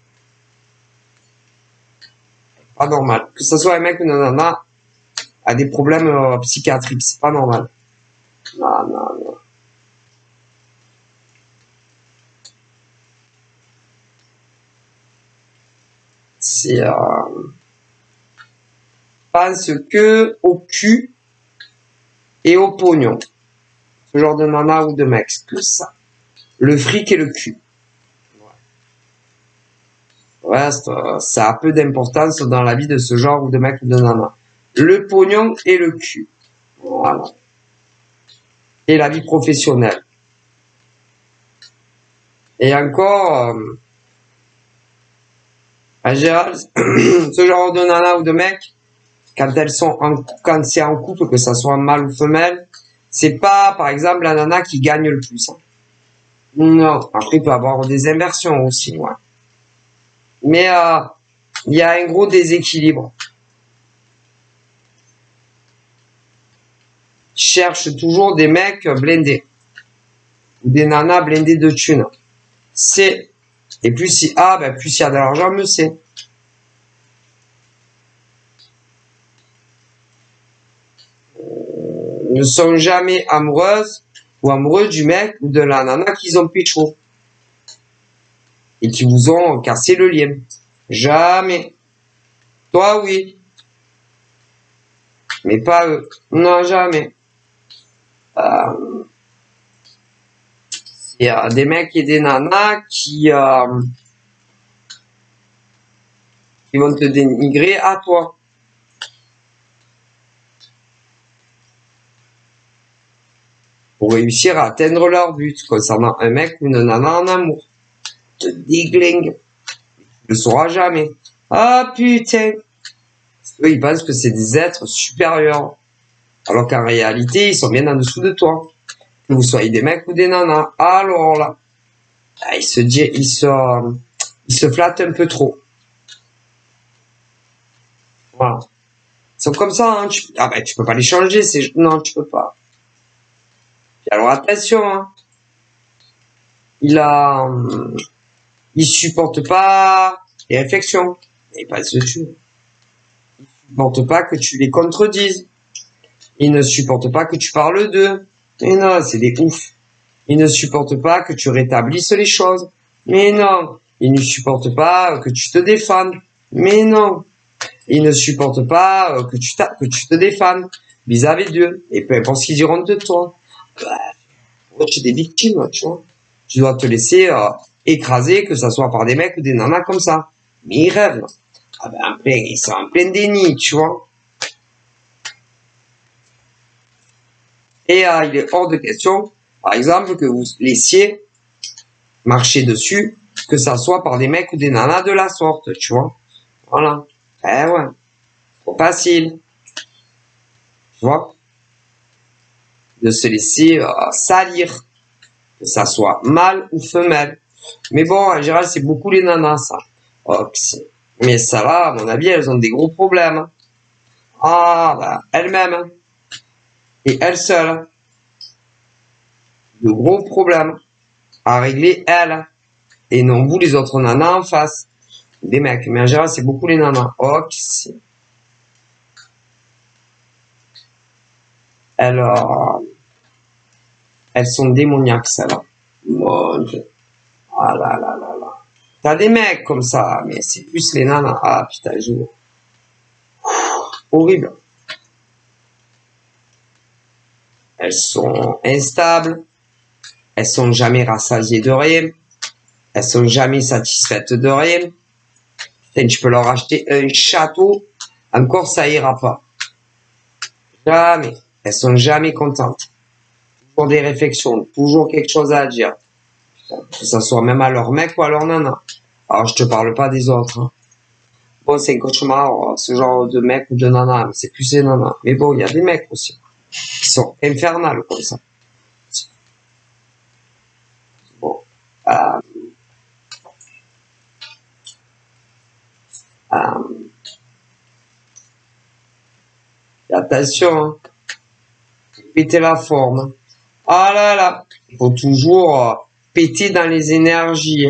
Pas normal. Que ce soit un mec ou une nana a des problèmes psychiatriques, c'est pas normal. Non, non, non. C'est pense que au cul et au pognon. Ce genre de nana ou de mec, que ça. Le fric et le cul. Ouais, ça a peu d'importance dans la vie de ce genre ou de mec ou de nana. Le pognon et le cul. Voilà. Et la vie professionnelle. Et encore, en général, ce genre de nana ou de mec, quand c'est en couple, que ça soit mâle ou femelle, c'est pas, par exemple, la nana qui gagne le plus. Hein. Non. Après, il peut y avoir des inversions aussi, ouais. Mais il y a un gros déséquilibre. Cherche toujours des mecs blindés. Ou des nanas blindées de thunes. C'est. Et plus il plus il y a de l'argent, mieux c'est. Ne sont jamais amoureuses ou amoureux du mec ou de la nana qu'ils ont pécho. Et qui vous ont cassé le lien. Jamais. Toi, oui. Mais pas eux. Non, jamais. Il y a des mecs et des nanas qui vont te dénigrer à toi. Pour réussir à atteindre leur but concernant un mec ou une nana en amour. Te déglingue. Tu le sauras jamais. Ah putain. Eux, ils pensent que c'est des êtres supérieurs. Alors qu'en réalité, ils sont bien en dessous de toi. Que vous soyez des mecs ou des nanas. Alors là, ils se flattent un peu trop. Voilà. Ils sont comme ça, hein. Tu peux pas les changer, non, tu peux pas. Et alors attention, hein. Il supporte pas les réflexions. Il passe dessus. Il supporte pas que tu les contredises. Il ne supporte pas que tu parles d'eux. Mais non, c'est des oufs. Il ne supporte pas que tu rétablisses les choses. Mais non. Il ne supporte pas que tu te défendes. Mais non. Il ne supporte pas que tu te défendes vis-à-vis d'eux. Et peu importe ce qu'ils diront de toi. Tu es des victimes, tu vois. Tu dois te laisser écraser, que ça soit par des mecs ou des nanas comme ça. Mais ils rêvent. Ah ben, ils sont en plein déni, tu vois. Et il est hors de question, par exemple, que vous laissiez marcher dessus, que ça soit par des mecs ou des nanas de la sorte, tu vois. Voilà. Eh ouais. Trop facile. Tu vois. De se laisser salir. Que ça soit mâle ou femelle. Mais bon, en général, c'est beaucoup les nanas, ça. Oh, mais ça va, à mon avis, elles ont des gros problèmes. Hein. Ah, bah, elles-mêmes. Hein. Et elles seules. Hein. De gros problèmes à régler, elles. Et non vous, les autres nanas en face. Des mecs. Mais en général, c'est beaucoup les nanas. Ok. Alors, elles sont démoniaques, celles-là. Mon Dieu. Ah là là là là. T'as des mecs comme ça, mais c'est plus les nanas. Ah putain, horrible. Elles sont instables. Elles sont jamais rassasiées de rien. Elles sont jamais satisfaites de rien. Putain, tu peux leur acheter un château. Encore, ça ira pas. Jamais. Elles sont jamais contentes. Toujours des réflexions. Toujours quelque chose à dire. Putain, que ça soit même à leur mec ou à leur nana. Alors, je te parle pas des autres. Hein. Bon, c'est un cauchemar, ce genre de mec ou de nana. Mais c'est plus les nanas. Mais bon, il y a des mecs aussi. Qui sont infernales comme ça. Bon. Attention, hein. Péter la forme. Ah là là. Il faut toujours péter dans les énergies.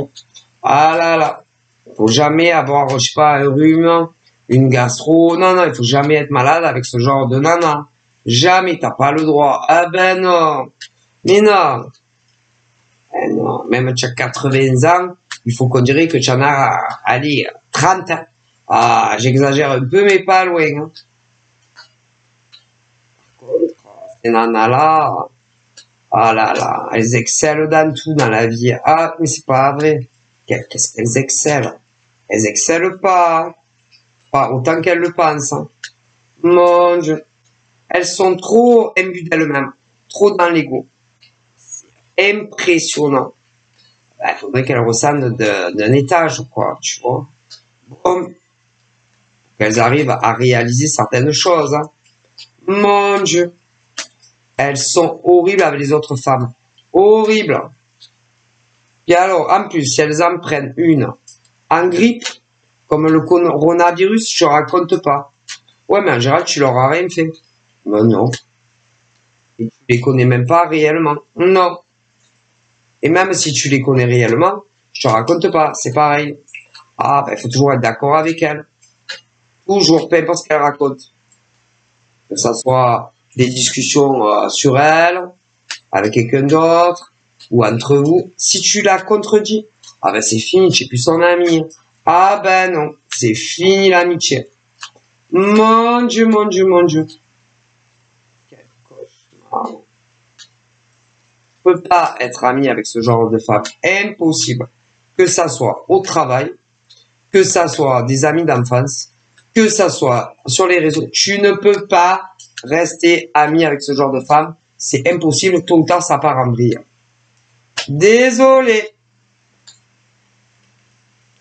Ah là là. Il faut jamais avoir, je sais pas, un rhume, une gastro. Non, non, il faut jamais être malade avec ce genre de nana. Jamais, t'as pas le droit. Ah ben non. Mais non. Eh non. Même tu as 80 ans, il faut qu'on dirait que tu en as, allez, 30. Ah, j'exagère un peu, mais pas loin. Hein. Ces nanas-là, ah là là, elles excellent dans tout dans la vie. Ah, mais c'est pas vrai. Qu'est-ce qu'elles excellent? Elles excellent pas. Pas autant qu'elles le pensent. Hein. Mon Dieu. Elles sont trop imbues d'elles-mêmes. Trop dans l'ego. C'est impressionnant. Il faudrait qu'elles ressentent d'un étage, quoi, tu vois. Bon, qu'elles arrivent à réaliser certaines choses. Hein. Mon Dieu. Elles sont horribles avec les autres femmes. Horribles. Et alors, en plus, si elles en prennent une en grippe, comme le coronavirus, je raconte pas. Ouais, mais en général, tu leur as rien fait. Mais non. Et tu les connais même pas réellement. Non. Et même si tu les connais réellement, je te raconte pas. C'est pareil. Ah, ben, il faut toujours être d'accord avec elles. Toujours, peu importe ce qu'elles racontent. Que ça soit des discussions sur elles, avec quelqu'un d'autre, ou entre vous. Si tu la contredis, ah ben c'est fini, tu es plus son ami. Ah ben non, c'est fini l'amitié. Mon Dieu, mon Dieu, mon Dieu. Quel cauchemar. Je peux pas être ami avec ce genre de femme. Impossible. Que ça soit au travail, que ça soit des amis d'enfance, que ça soit sur les réseaux. Tu ne peux pas rester ami avec ce genre de femme. C'est impossible. Tôt ou tard, ça part en vrille. Désolé.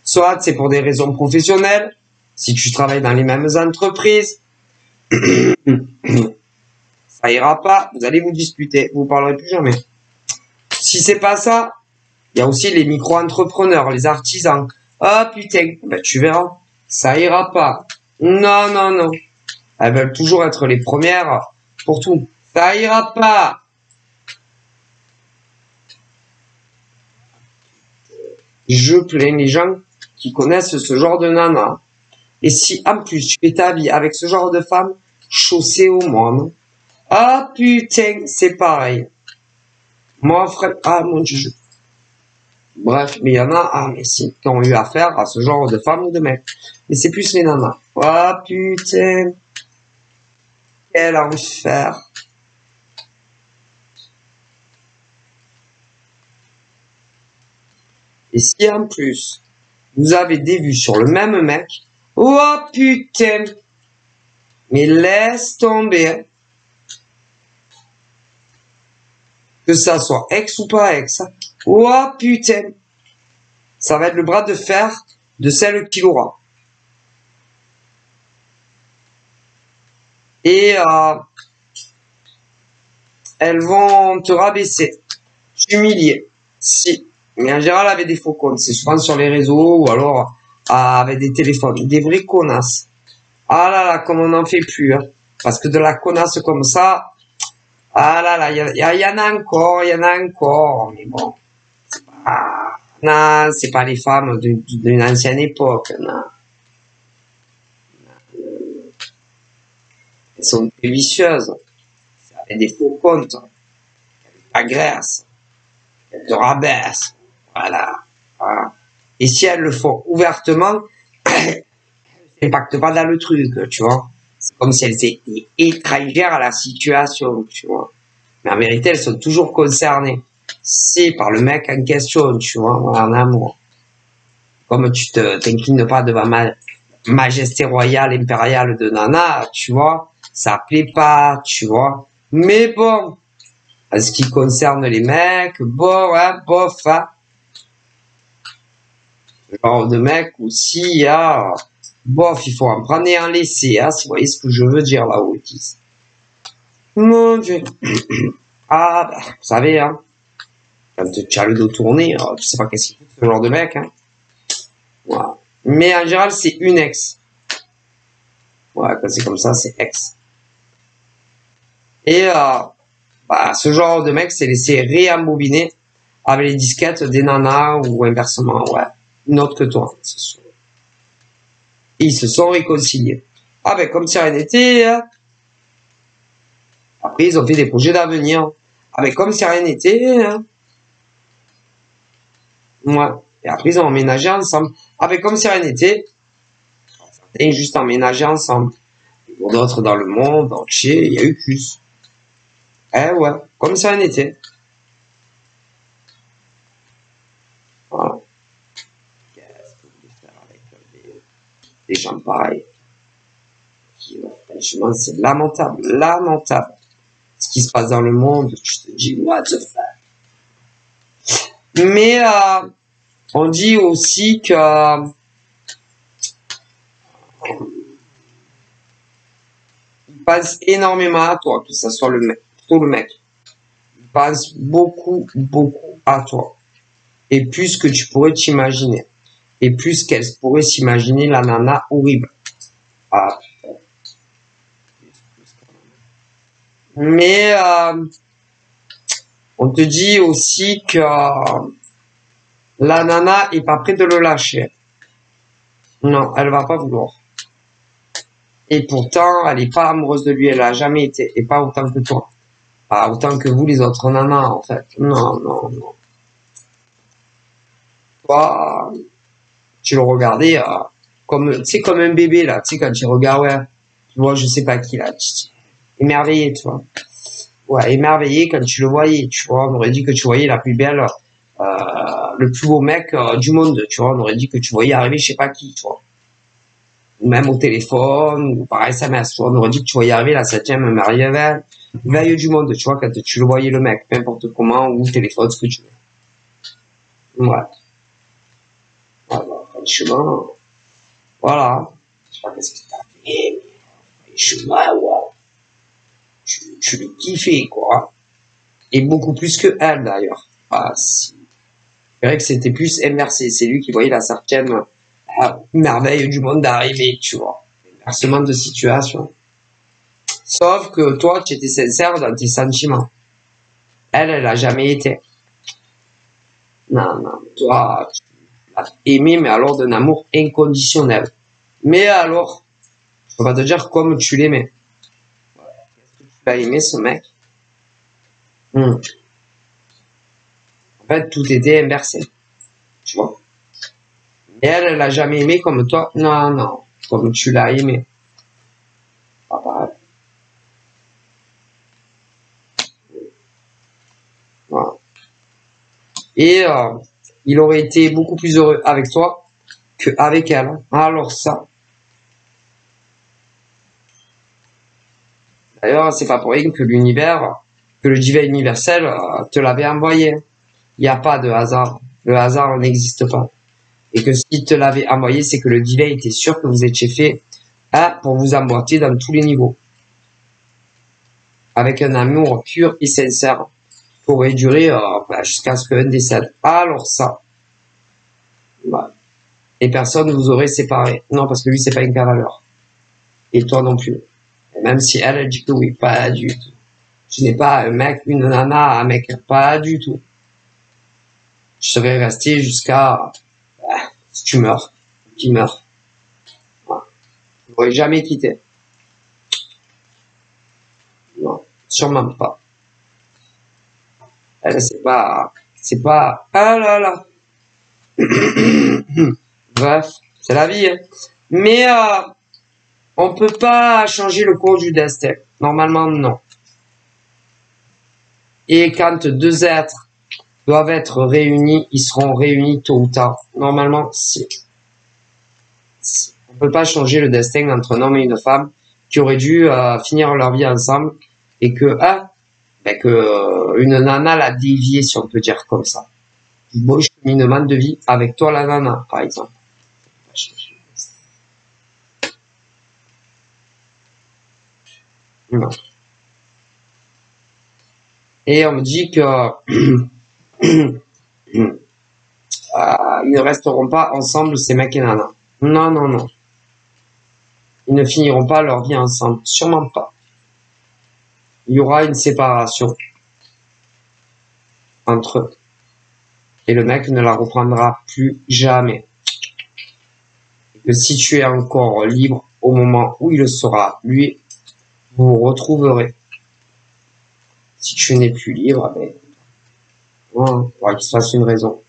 Soit c'est pour des raisons professionnelles, si tu travailles dans les mêmes entreprises, ça ira pas, vous allez vous disputer, vous parlerez plus jamais. Si c'est pas ça, il y a aussi les micro-entrepreneurs, les artisans. Ah putain, ben, tu verras, ça ira pas. Non, non, non. Elles veulent toujours être les premières pour tout. Ça ira pas. Je plains les gens qui connaissent ce genre de nana. Et si en plus tu fais ta vie avec ce genre de femme, chaussée au monde. Ah putain, c'est pareil. Moi, frère, ah mon Dieu. Bref, mais il y en a, ah mais si, qui ont eu affaire à ce genre de femme ou de mec. Mais c'est plus les nanas. Ah putain. Quel enfer. Et si en plus, vous avez des vues sur le même mec, oh putain. Mais laisse tomber. Que ça soit ex ou pas ex. Oh putain. Ça va être le bras de fer de celle qui l'aura. Et elles vont te rabaisser, t'humilier. Si Mais en général, avec des faux comptes. C'est souvent sur les réseaux ou alors avec des téléphones. Des vrais connasses. Ah là là, comme on n'en fait plus. Hein. Parce que de la connasse comme ça, ah là là, il y en a encore, il y en a encore. Mais bon, ah, non, c'est pas les femmes d'une ancienne époque. Non. Elles sont vicieuses. C'est avec des faux comptes. Elles agressent. Elles te rabaissent. Voilà. Voilà. Et si elles le font ouvertement, elles n'impactent pas dans le truc, tu vois. C'est comme si elles étaient étrangères à la situation, tu vois. Mais en vérité, elles sont toujours concernées. C'est par le mec en question, tu vois, en amour. Comme tu t'inclines pas devant ma majesté royale, impériale de Nana, tu vois, ça plaît pas, tu vois. Mais bon, en ce qui concerne les mecs, bon, hein, bof, hein. Genre de mec aussi, il y a, bof, il faut en prendre et en laisser, hein, si vous voyez ce que je veux dire là, Otis. Mon Dieu. Ah, bah, vous savez, hein, quand tu as le dos tourné, tu sais pas qu'est-ce qu'il fait, ce genre de mec, hein. Voilà. Mais en général, c'est une ex. Ouais, quand c'est comme ça, c'est ex. Et bah, ce genre de mec, c'est laissé réembobiner avec les disquettes des nanas ou inversement, ouais. Une autre que toi. Et ils se sont réconciliés. Ah ben, comme si rien n'était, hein. Après, ils ont fait des projets d'avenir. Ah ben, comme si rien n'était, hein. Ouais. Et après, ils ont emménagé ensemble. Ah ben, comme si rien n'était. Et juste emménagé ensemble. Et pour d'autres dans le monde entier, il y a eu plus. Eh ouais, comme si rien n'était. Voilà. Qu'est-ce que vous voulez faire avec des gens pareils? Franchement, c'est lamentable, lamentable. Ce qui se passe dans le monde, tu te dis, what the fuck. Mais on dit aussi que il pense énormément à toi, que ce soit le mec, plutôt le mec. Il pense beaucoup, beaucoup à toi. Et plus que tu pourrais t'imaginer. Et plus qu'elle pourrait s'imaginer la nana horrible. Ah. Mais on te dit aussi que la nana est pas prête de le lâcher. Non, elle va pas vouloir. Et pourtant, elle est pas amoureuse de lui, elle a jamais été, et pas autant que toi. Pas autant que vous, les autres nanas, en fait. Non, non, non. Toi, tu le regardais comme, tu sais, comme un bébé, là, tu sais, quand tu regardes, ouais, tu vois, je sais pas qui, là, émerveillé, tu vois. Ouais, émerveillé quand tu le voyais, tu vois. On aurait dit que tu voyais la plus belle, le plus beau mec du monde, tu vois. On aurait dit que tu voyais arriver je sais pas qui, tu vois. Même au téléphone, ou par SMS, tu vois. On aurait dit que tu voyais arriver la 7e merveille du monde, tu vois, quand tu le voyais le mec, n'importe comment, ou téléphone, ce que tu veux. Ouais. Voilà, franchement, voilà. Je sais pas qu'est-ce que t'as fait, mais franchement, ouais. Tu le kiffais, quoi. Et beaucoup plus que elle, d'ailleurs. Ah, si. C'est vrai que c'était plus inversé. C'est lui qui voyait la 7e merveille du monde d'arriver, tu vois. Inversement de situation. Sauf que toi, tu étais sincère dans tes sentiments. Elle a jamais été. Non, non. Toi, tu l'as aimé, mais alors d'un amour inconditionnel. Mais alors, je peux pas te dire comme tu l'aimais. Qu'est-ce que tu as aimé, ce mec? En fait, tout était inversé. Tu vois. Et elle l'a jamais aimé comme toi. Non, non. Comme tu l'as aimé. Pas pareil. Voilà. Et il aurait été beaucoup plus heureux avec toi qu'avec elle. Alors ça. D'ailleurs, c'est pas pour rien que l'univers, que le divin universel te l'avait envoyé. Il n'y a pas de hasard. Le hasard n'existe pas. Et que s'il te l'avait envoyé, c'est que le divin était sûr que vous étiez fait pour vous emboîter dans tous les niveaux. Avec un amour pur et sincère. pourrait durer jusqu'à ce qu'un décède. Alors ça, bah, les personnes vous aurez séparé. Non, parce que lui, c'est pas une cavaleure. Et toi non plus. Et même si elle dit que oui, pas du tout. Je n'ai pas un mec, une nana, un mec, pas du tout. Je serais resté jusqu'à si tu meurs, qui meurt. Voilà. Je n'aurais jamais quitté. Non, sûrement pas. Elle, c'est pas, ah là là. Bref, c'est la vie. Hein. Mais on peut pas changer le cours du destin. Normalement, non. Et quand deux êtres doivent être réunis, ils seront réunis tôt ou tard. Normalement, si. On peut pas changer le destin entre un homme et une femme qui auraient dû finir leur vie ensemble et que une nana l'a dévié, si on peut dire comme ça. Bon, je fais une demande de vie avec toi la nana, par exemple. Non. Et on me dit que ils ne resteront pas ensemble, ces mecs et nanas. Non, non, non. Ils ne finiront pas leur vie ensemble. Sûrement pas. Il y aura une séparation entre eux. Et le mec ne la reprendra plus jamais. Et que si tu es encore libre au moment où il le sera, lui, vous vous retrouverez. Si tu n'es plus libre, ben, il faudra qu'il se fasse une raison.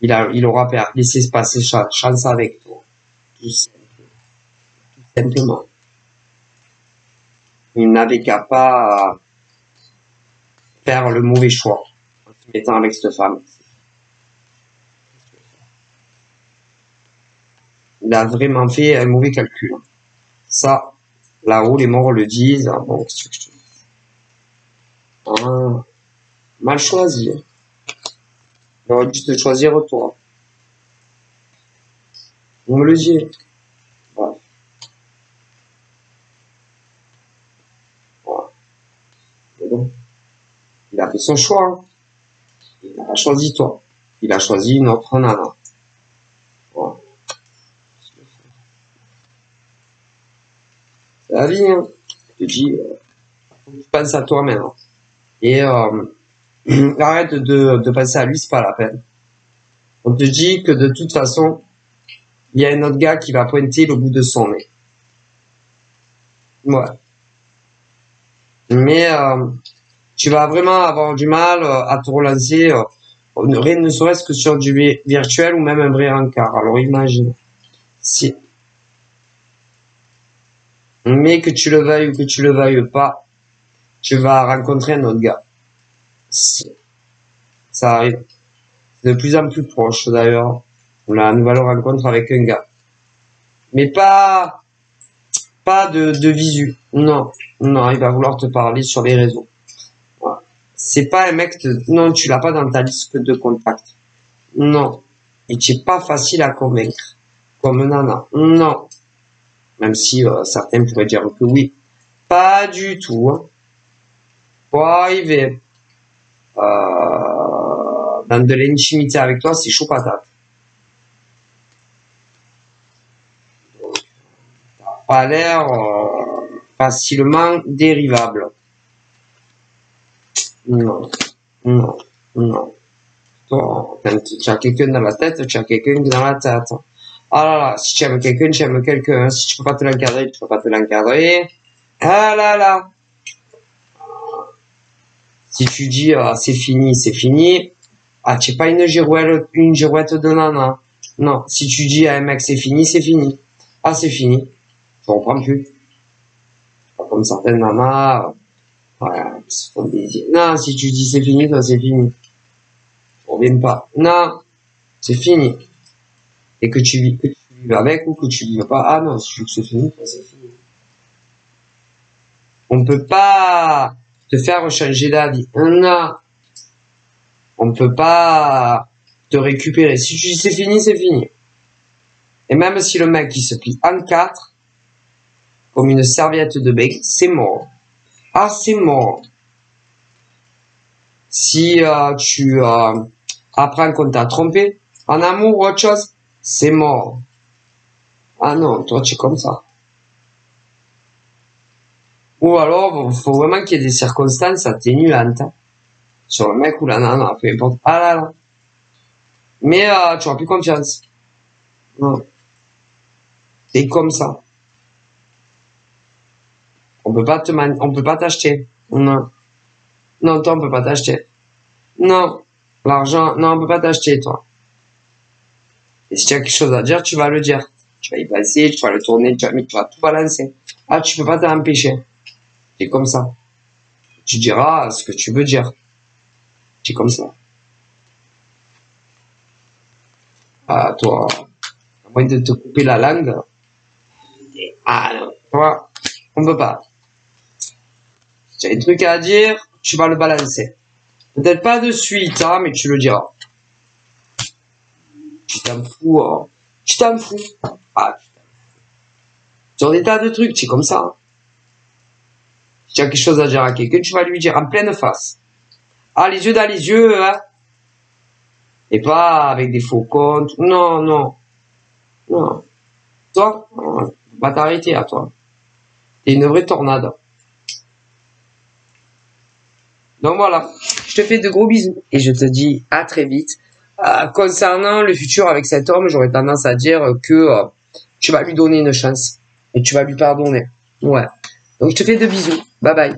Il aura laissé passer sa chance avec toi. Tout simplement. Il n'avait qu'à pas faire le mauvais choix en se mettant avec cette femme. Il a vraiment fait un mauvais calcul. Ça, là-haut, les morts le disent. Bon, qu'est-ce que je te dis? Mal choisi. Il aurait dû te choisir toi. On me le dit. Voilà. Voilà. Mais bon, il a fait son choix. Hein. Il n'a pas choisi toi. Il a choisi une autre nana. Voilà. C'est la vie. Hein. Je te dis, faut que tu penses à toi maintenant. Et arrête de penser à lui, c'est pas la peine. On te dit que de toute façon, il y a un autre gars qui va pointer le bout de son nez. Ouais. Mais tu vas vraiment avoir du mal à te relancer, rien ne serait-ce que sur du virtuel ou même un vrai rencard. Alors imagine. Si. Mais que tu le veuilles ou que tu le veuilles pas, tu vas rencontrer un autre gars. Si. Ça arrive. De plus en plus proche d'ailleurs. On a une nouvelle rencontre avec un gars. Mais pas de visu. Non. Non, il va vouloir te parler sur les réseaux. Voilà. C'est pas un mec non, tu l'as pas dans ta liste de contacts. Non. Et tu es pas facile à convaincre. Comme nana. Non. Même si certains pourraient dire que oui. Pas du tout. Hein. Pour arriver dans de l'intimité avec toi, c'est chaud patate. Donc, t'as pas l'air facilement dérivable. Non, non, non. Toi, quand tu as quelqu'un dans la tête, tu as quelqu'un dans la tête. Ah là là, si tu aimes quelqu'un, tu aimes quelqu'un. Si tu peux pas te l'encadrer, tu peux pas te l'encadrer. Ah là là. Si tu dis c'est fini, c'est fini. Ah, tu n'es pas une girouette de nana. Non, si tu dis à un mec c'est fini, c'est fini. Ah, c'est fini. Je reprends plus. Pas comme certaines nanas. Voilà, se font des... Non, si tu dis c'est fini, toi c'est fini. Je reviens pas. Non, c'est fini. Et que tu vives avec ou que tu vives pas. Ah non, si tu veux que c'est fini, toi c'est fini. On peut pas te faire changer d'avis. Non. On peut pas te récupérer. Si tu dis c'est fini, c'est fini. Et même si le mec il se plie en quatre, comme une serviette de bec, c'est mort. Ah, c'est mort. Si tu apprends qu'on t'a trompé, en amour ou autre chose, c'est mort. Ah non, toi tu es comme ça. Ou alors, faut vraiment qu'il y ait des circonstances atténuantes. Hein, sur le mec ou la nana, peu importe. Ah là là. Mais tu n'auras plus confiance. Non. T'es comme ça. On peut pas t'acheter. Non. Non, toi, on peut pas t'acheter. Non. L'argent, non, on peut pas t'acheter, toi. Et si tu as quelque chose à dire, tu vas le dire. Tu vas y passer, tu vas le tourner, tu vas tout balancer. Ah, tu peux pas t'en empêcher. C'est comme ça. Tu diras ce que tu veux dire. C'est comme ça. Ah, toi, à moins de te couper la langue. Ah non, toi, on peut pas. Si tu as des trucs à dire, tu vas le balancer. Peut-être pas de suite, hein, mais tu le diras. Tu t'en fous, hein. Tu t'en fous. Ah, sur des tas de trucs, c'est comme ça. Hein. Si tu as quelque chose à dire à quelqu'un, tu vas lui dire en pleine face. Ah, les yeux dans les yeux, hein. Et pas avec des faux comptes. Non, non. Non. Toi, on va t'arrêter à toi. T'es une vraie tornade. Donc voilà, je te fais de gros bisous et je te dis à très vite. Concernant le futur avec cet homme, j'aurais tendance à dire que tu vas lui donner une chance et tu vas lui pardonner. Ouais. Donc je te fais de bisous. Bye bye.